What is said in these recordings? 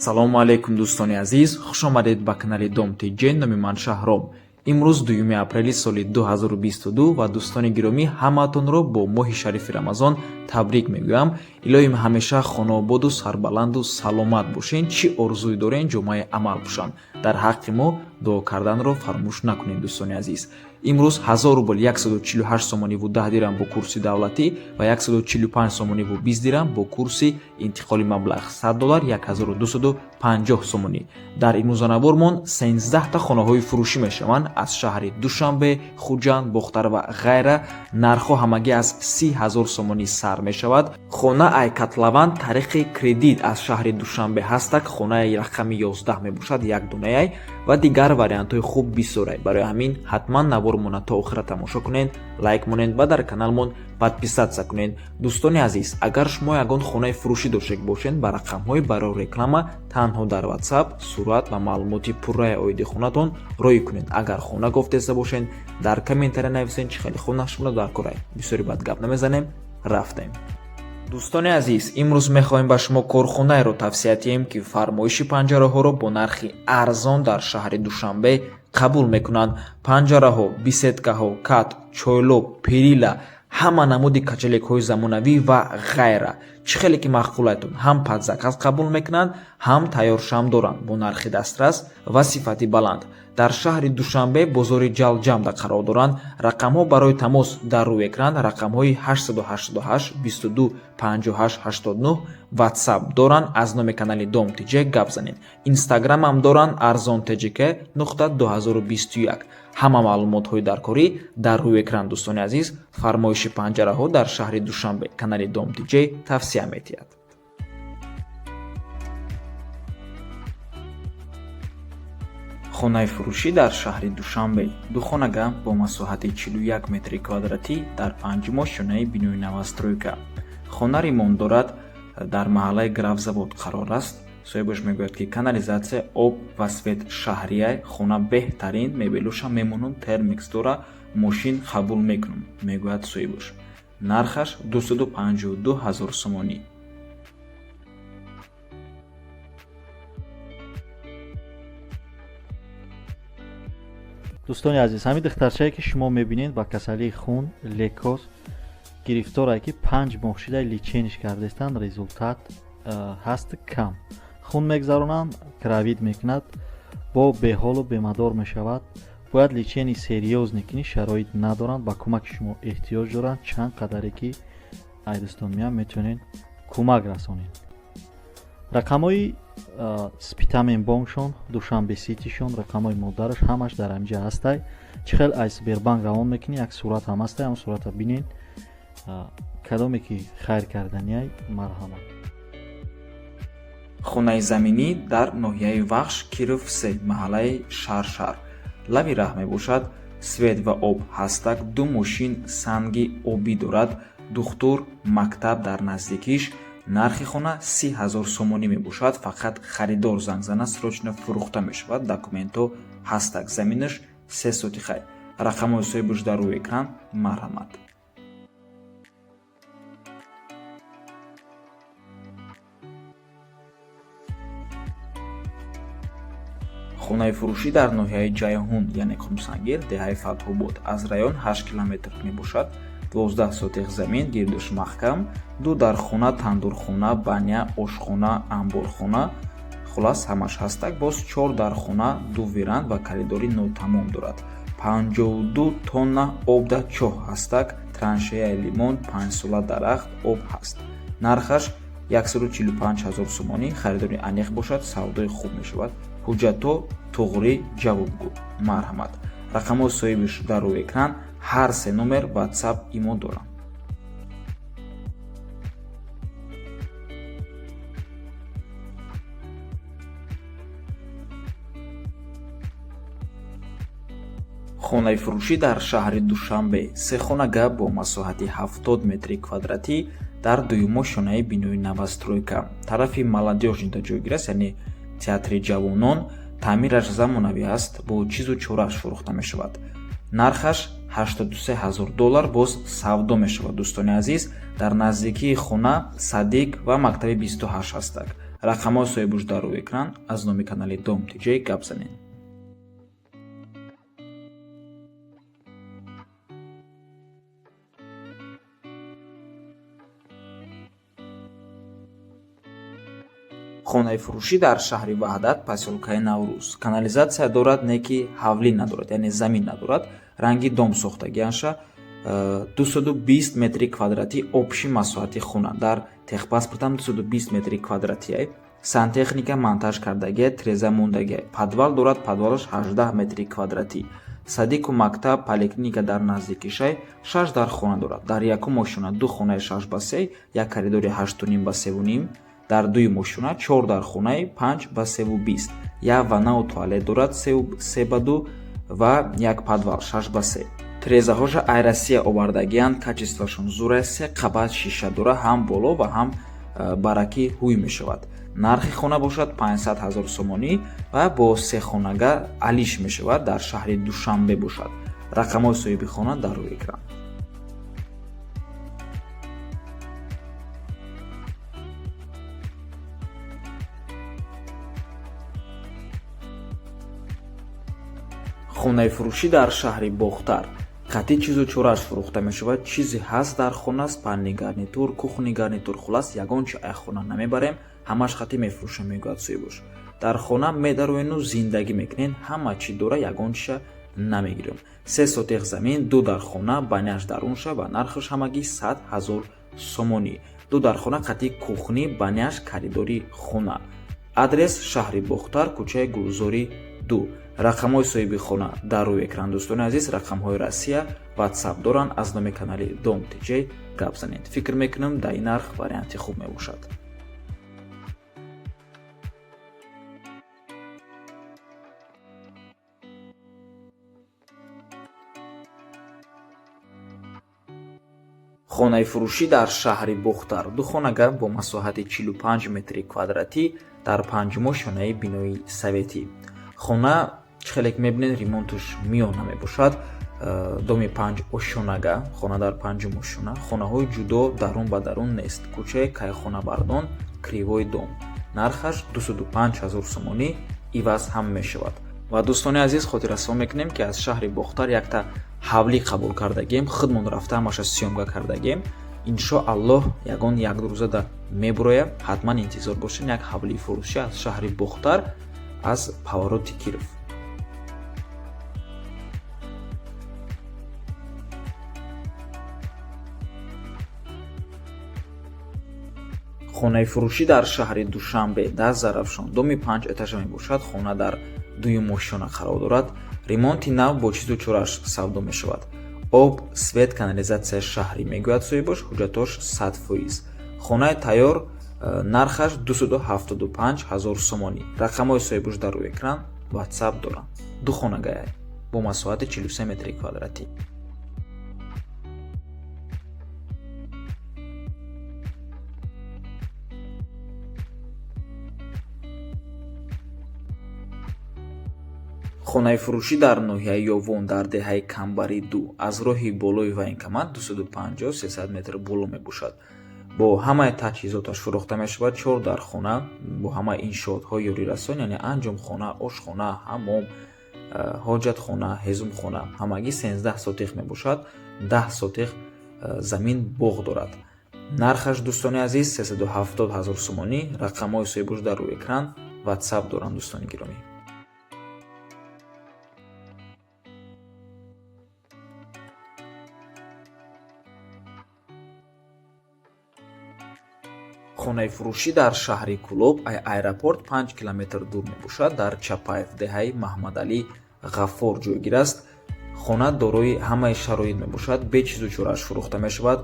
салому алейкум дӯстони азиз, хуш омадед ба канали Dom TJ. Номи ман Шаҳром. имрӯз 2 апрели соли 2022 ва дӯстони гиромӣ, ҳамаатонро бо моҳи шарифи Рамазон табрик мегӯям. Илоҳим ҳамеша хонободу сарбаланду саломат бошен. Чӣ орзуи дорен ҷомаи амал бошанд. Дар ҳаққи мо дуо карданро фаромӯш накунед дӯстони азиз. имрӯз 1000 рубл 148 сомониву 10 дирам бо курси давлатӣ ва 145 сомониву 20 дирам бо курси интиқоли маблағ $100 1250 сомонӣ. дар имрӯзанавормон 13 та хонаҳои фурӯшӣ мешаванд аз шаҳри Душанбе, Хуҷанд, Бохтар ва ғайра. нархҳо ҳамагӣ аз 30,000 сомонӣ сар мешавад. хона Айкатлаван тариқи кредит аз шаҳри Душанбе ҳастак. хонаи рақами 11 мебошад, як дунаяй ва дигар вариантҳои хуб бисёрай. барои ҳамин ҳатман навормона то охира тамошо кунед, лайк монед ва дар каналмон подписатсия кунед. дӯстони азиз, агар шумо ягон хонаи фурӯшӣ дошед бошед, ба рақамҳои барои реклама танҳо дар WhatsApp сурат ва маълумоти пурраи оиди хонатон роӣ кунед. агар хона гуфтеса бошед, дар комментария нависед чӣ хеле хонашона дар корай. бисёри бад гап намезанем, рафтем. дӯстони азиз, имрӯз мехоҳем ба шумо корхонаеро тавсия диҳем ки фармоиши панҷараҳоро бо нархи арзон дар шаҳри Душанбе қабул мекунанд. панҷараҳо, бисеткаҳо, кат, чойлоб, перила, ҳама намуди качалекҳои замонавӣ ва ғайра. чӣ хеле ки мақбулатон, ҳам падзаказ қабул мекунанд, ҳам тайёршам доранд бо нархи дастрас ва сифати баланд. дар шаҳри Душанбе бозори Ҷалҷамда қарор доранд. рақамҳо барои тамос дар рӯи экран. рақамҳои 888 22 58 89 WhatsApp доранд. аз номи канали Dom TJ гап занед. Instagram ҳам доранд arzon.tjk.2021. ҳама маълумотҳои даркорӣ дар рӯи экран. дӯстони азиз, фармоиши панҷараҳо дар шаҳри Душанбе, канали Dom TJ тавсия медиҳад. хонаи фурӯшӣ дар шаҳри Душанбе. духонага бо масоҳати 41 метри квадратӣ дар панҷумо шонаи бинои новостройка. хона ремонт дорад, дар маҳаллаи Графзавод қарор аст. соҳибаш мегӯяд ки канализатсия, об ва свет шаҳрияй. хона беҳтарин, мебелуша мемонам, термикс дора, мошин қабул мекунам, мегӯяд соҳибаш. нархаш 252,000 сомонӣ. дӯстони азиз, ҳамин духтарчае ки шумо мебинед ба касалии хун, лекоз гирифторае ки 5 моҳ шуда лечениш кардестанд, результат ҳаст кам. хун мегзаронанд, кравид мекунад, бо беҳолу бемадор мешавад. бояд лечени серьёзне ки шароит надоранд, ба кӯмаки шумо эҳтиёҷ доранд. чанд қадаре ки ай дӯстон меям метавонед кӯмак расонед. рақамҳои спитаменбонкшон, Душанбе ситишон, рақамҳои моддараш ҳамаш дар ҳамҷа ҳастай. чӣ хел аз Сбербанк равон мекунӣ, як сурат ҳам ҳастай, ҳам сурата бинед кадоме ки хайр карданияй. марҳамат. хонаи заминӣ дар ноҳияи Вахш, Киров 3, маҳаллаи Шаршар. лави раҳ мебошад. свет ва об ҳастак. 2 мошин санги обӣ дорад. духтур, мактаб дар наздикиш. нархи хона 30,000 сомонӣ мебошад. фақат харидор занг зана, срочно фурӯхта мешавад. документҳо ҳастак. заминаш 3 соти хай. рақамҳои соҳибаш дар рӯи экран. марҳамат. хонаи фурӯшӣ дар ноҳияи Ҷайҳун, яъне Хумсангир, деҳаи Фатҳобод. аз район 8 километр мебошад. 12 сотиқ замин, гирдуш маҳкам. 2 дархона, тандурхона, баня, ошхона, амборхона. хулас ҳамаш ҳастак. боз 4 дархона, 2 веранд ва коридори нотамом дорад. 52 тонна обда чоҳ ҳастак. траншеяи лимон, 5 сола дарахт, об ҳаст. нархаш 145,000 сомонӣ. харидори аниқ бошад, савдои хуб мешавад. ҳуҷҷатҳо туғри ҷавобгӯ. марҳамат. рақамҳои соҳибаш дар рӯи экран. ҳар се номер WhatsApp имо дорам. хонаи фурӯшӣ дар шаҳри Душанбе. 3 хонага бо масоҳати 70 метри квадратӣ дар дуюмо шонаи бинои новостройка. тарафи молодёж инҷо ҷойгир аст, яъне театри ҷавонон. таъмираш замонавӣ аст. бо чизу чораш фурӯхта мешавад. нархаш $83,000 боз савдо мешавад. дӯстони азиз, дар наздикии хона Садиқ ва мактаби 28 ҳастак. рақамҳои соҳибуш дар рӯи экран аз номи канали Dom TJ гап занед. хонаи фурӯшӣ дар шаҳри Ваҳдат, посёлкаи Наврӯз. Канализатсия дорад, не ки ҳавлӣ надорад, яъне замин надорад. Ранги дом сохтагиаша 220 метри квадрати общи масоҳати хона. Дар техпаспортам 220 метри квадратия. Сантехника монтаж кардагия, треза мондагия. Подвал дорад, подвалаш 18 метри квадрати. Садику мактаб, поликлиника дар наздикишай 6 дар хона дорад. Дар якум мошина 2 хонаи 6 ба 3, як коридори 8.5 ба 3.5. дар дуи мошина 4 дар хонаи 5 ба 3.20, як ваннау туалет дорад 3 ба 2 ва як подвал 6 ба 3. Трезаҳоша айрасия овардагиянд, качествашон зурасия, қабат шиша дора, ҳам боло ва ҳам бараки ҳуй мешавад. Нархи хона бошад 500 000 сомонӣ ва бо 3 хонага алиш мешавад, дар шаҳри Душанбе бошад. рақамҳои соҳиби хона дар рӯи экран. хонаи фурӯшӣ дар шаҳри Бохтар. қатъи чизу чорааш фурӯхта мешавад. Чизе ҳаст дар хонаст, панни гарнитур, кухни гарнитур, хулас ягон чи ай хона намебарем, ҳамаш қатъи мефурӯшем, мегӯяд соҳибуш. Дар хона медароину зиндагӣ мекунем, ҳама чи дора, ягон чиша намегирем. 3 сотех замин, 2 дар хона, баняш дарунша ва нархаш ҳамагӣ 100 000 сомонӣ. 2 дар хона, қатъи кухни, баняш, коридори хона. Адрес шаҳри Бохтар, кӯчаи Гулзори 2. рақамҳои соҳиби хона дар рӯи экран. дӯстони азиз, рақамҳои Россия, WhatsApp доранд. аз номи канали Dom TJ гап занед. фикр мекунам дар ин нарх варианти хуб мебошад. хонаи фурӯшӣ дар шаҳри Бохтар. 2 хонага бо масоҳати 45 метри квадратӣ дар 5-мошинаи бинои советӣ. хона хеле мебинед ремонтуш миёна мебошад. доми 5 ошонага, хона дар 5 мошина. хонаҳои ҷудо дарун ба дарун нест. кӯчаи Кайхонабардон, Кривои Дом. нархаш 205 000 сомонӣ иваз ҳам мешавад. ва дӯстони азиз, хотиррасон мекунем ки аз шаҳри Бохтар якта ҳавлӣ қабул кардагем, худмон рафта ҳамаша сиёмка кардагем. иншоаллоҳ ягон як рӯзада мебуроям. ҳатман интизор бошед. як ҳавлии фурӯшӣ аз шаҳри Бохтар, аз повороти Киров. хонаи фурӯшӣ дар шаҳри Душанбе, даст Зарафшон. доми 5 этажа мебошад. хона дар дуюм мошина қарор дорад. ремонти нав бо чизу чорааш савдо мешавад. об, свет, канализатсияи шаҳрӣ мегӯяд соҳибуш, ҳуҷҷатош 100%. хонаи тайёр, нархаш 275 000 сомонӣ. рақамҳои соҳибуш дар рӯи экран. WhatsApp доранд. 2 хонагая бо масоҳати 43 метри квадратӣ. хонаи фурӯшӣ дар ноҳияи Ёвон дар деҳаи Камбари 2 аз роҳи болои военкомат 250-300 метр боло мебошад. бо ҳамаи таҷҳизоташ фурӯхта мешавад. 4 дар хона бо ҳамаи иншоотҳои ёрирасон, яъне анҷомхона, ошхона, ҳаммом, ҳоҷатхона, ҳезумхона. ҳамагӣ 13 сотех мебошад. 10 сотех замин боғ дорад. нархаш дӯстони азиз 370 000 сомонӣ. рақамҳои соҳибуш дар рӯи экран. WhatsApp доранд дӯстони гиромӣ. хонаи фурӯшӣ дар шаҳри Кӯлоб, аэропорт 5 километр дур мебошад. дар Чапаев деҳаи Маҳмадалӣ Ғаффор ҷойгир аст. хона дорои ҳамаи шароит мебошад. бе чизу чорааш фурӯхта мешавад.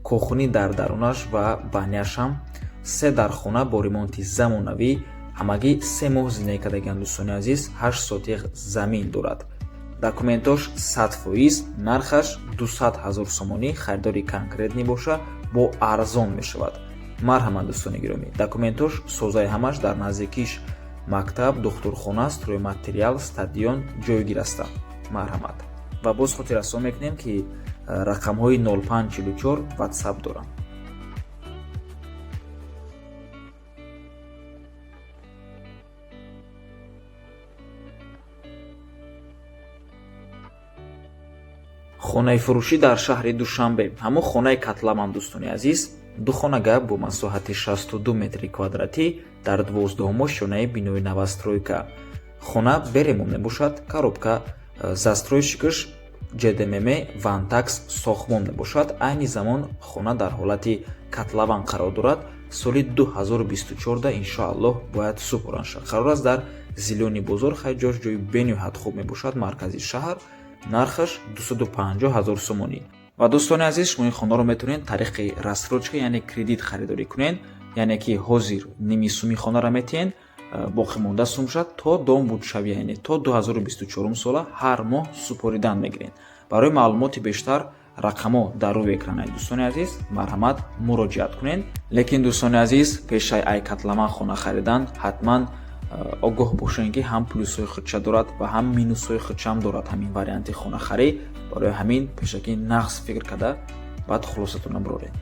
кухни дар дарунаш ва баняшам. 3 дар хона бо ремонти замонавӣ. ҳамагӣ 3 моҳ зиндагӣ кардагианд дӯстони азиз. 8 сотех замин дорад. документош 100%. нархаш 200 000 сомонӣ. харидори конкрет мебошад. бо арзон мешавад. марҳамат дӯстони гиромӣ, документош созаи ҳамаш дар наздикиш мактаб, духтурхона, стройматериал, стадион ҷойгир астанд. марҳамат. ва боз хотиррасон мекунем ки рақамҳои 0544 WhatsApp доранд. хонаи фурӯшӣ дар шаҳри душанбе ҳамон хонаи катлаван дӯстони азиз ду хонага бо масоҳати 62 метри квадратӣ дар 12 шонаи бинои новостройка. хона беремон мебошад, коробка, застройщикаш ҷдмм вантакс сохтмон мебошад. айни замон хона дар ҳолати катлаван қарор дорад. соли 2024 иншоаллоҳ бояд супоран шавад. қарор аст дар зилёни бозор, хай ҷои бениҳоят хуб мебошад, маркази шаҳр. нархаш 250 000 сомонӣ. ва дӯстони азиз, шумо ин хонаро метавонед тариқи рассрочка яъне кредит харидорӣ кунед, яъне ки ҳозир ними суми хонара метиҳед, боқимонда сум шад то дом буд шави, яъне то 2024 сола ҳар моҳ супоридан мегиред. барои маълумоти бештар рақамо дар рӯи экранаи дӯстони азиз марҳамат муроҷиат кунед. лекин дӯстони азиз, пешаи ай катлаван хона харидан ҳатман огоҳ бошед ки ҳам плюсҳои худша дорад ва ҳам минусҳои худшам дорад ҳамин варианти хонахарӣ. барои ҳамин пешаки нағз фикр карда баъд хулосатона бироред.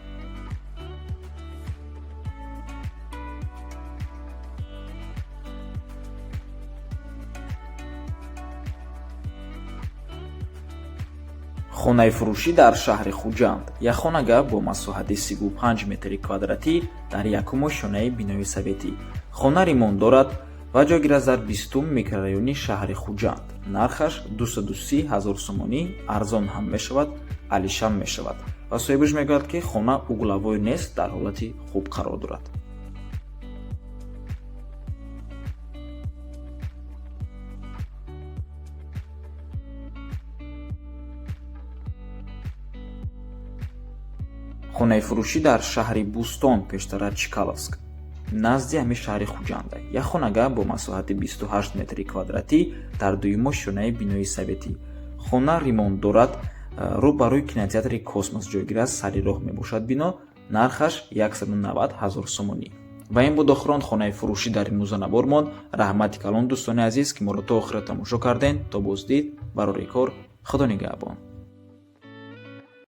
хонаи фурӯшӣ дар шаҳри хуҷанд. як хонага бо масоҳати 35 метри квадратӣ дар якумо шонаи бинои советӣ. хона ремонт дорад ва ҷойгир аст дар 20 микрорайони шаҳри хуҷанд. нархаш 230 000 сомонӣ, арзон ҳам мешавад, алишам мешавад ва соҳибаш мегӯяд ки хона углавой нест, дар ҳолати хуб қарор дорад. хонаи фурӯшӣ дар шаҳри бустон, пештар аз Чкаловск, назди ҳамин шаҳри хуҷанда. як хонага бо масоҳати 28 метри квадратӣ дар дуюмо шонаи бинои советӣ. хона ремонт дорад, рӯ ба рӯи кинотеатри Космос ҷойгир аст, сари роҳ мебошад бино. нархаш 190 000 сомонӣ. ва ин буд охиронд хонаи фурӯшӣ дар имрӯзана бормон. раҳмати калон дӯстони азиз ки моро то охира тамошо кардем. То боздид, барори кор, худо нигаҳбон.